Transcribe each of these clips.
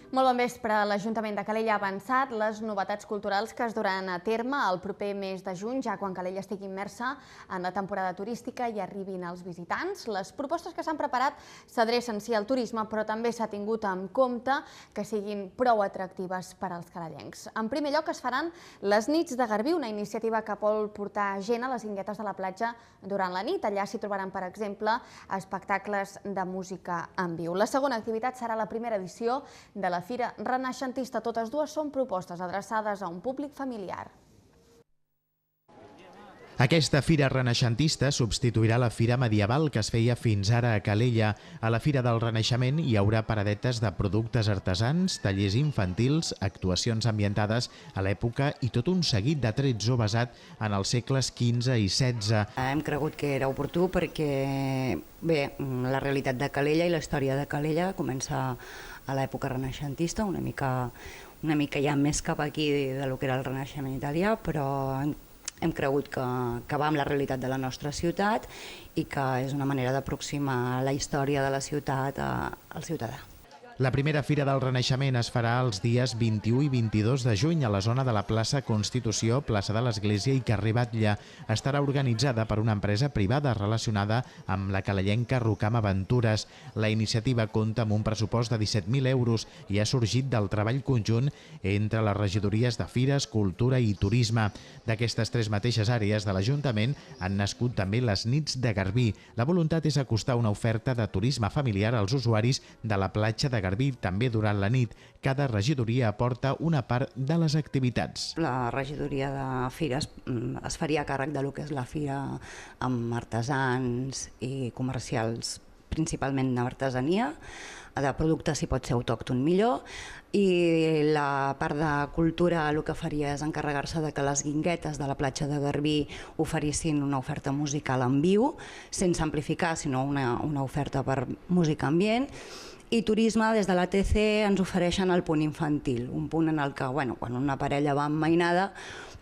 Molt bon vespre. L'Ajuntament de Calella ha avançat les novetats culturals que es duran a terme el proper mes de juny, ja quan Calella estigui immersa en la temporada turística i arribin els visitants. Les propostes que s'han preparat s'adrecen sí al turisme, però també s'ha tingut en compte que siguin prou atractives per als calellencs. En primer lloc es faran les nits de Garbí, una iniciativa que vol portar gent a les guinguetes de la platja durant la nit. Allà s'hi trobaran, per exemple, espectacles de música en viu. La segona activitat serà la primera edició de la Fira Renaixentista. Totes dues són propostes adreçades a un públic familiar. Aquesta Fira Renaixentista substituirà la Fira Medieval que es feia fins ara a Calella. A la Fira del Renaixement hi haurà paradetes de productes artesans, tallers infantils, actuacions ambientades a l'època i tot un seguit de trets basat en els segles XV i XVI. Hem cregut que era oportú perquè la realitat de Calella i la història de Calella comença a l'època renaixentista, una mica ja més cap aquí del que era el Renaixement italià, però hem cregut que va amb la realitat de la nostra ciutat i que és una manera d'aproximar la història de la ciutat al ciutadà. La primera Fira del Renaixement es farà els dies 21 i 22 de juny a la zona de la plaça Constitució, plaça de l'Església i carrer Batlle. Estarà organitzada per una empresa privada relacionada amb la calellenca Rocam Aventures. La iniciativa compta amb un pressupost de 17.000 euros i ha sorgit del treball conjunt entre les regidories de Fires, Cultura i Turisme. D'aquestes tres mateixes àrees de l'Ajuntament han nascut també les nits de Garbí. La voluntat és acostar una oferta de turisme familiar als usuaris de la platja de Garbí també durant la nit. Cada regidoria aporta una part de les activitats. La regidoria de Fires es faria càrrec de lo que és la fira amb artesans i comercials, principalment d'artesania, de productes si pot ser autòcton millor, i la part de cultura el que faria és encarregar-se de que les guinguetes de la platja de Garbí oferissin una oferta musical en viu, sense amplificar, sinó una oferta per música ambient. I turisme, des de l'ATC, ens ofereixen el punt infantil, un punt en el que quan una parella va amb mainada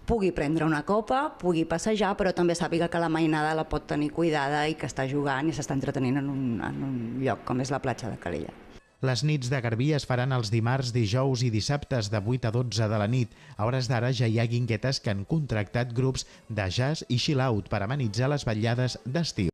pugui prendre una copa, pugui passejar, però també sàpiga que la mainada la pot tenir cuidada i que està jugant i s'està entretenint en un lloc com és la platja de Calella. Les nits de Garbí es faran els dimarts, dijous i dissabtes de 8 a 12 de la nit. A hores d'ara ja hi ha guinguetes que han contractat grups de jazz i chill-out per amenitzar les vetllades d'estiu.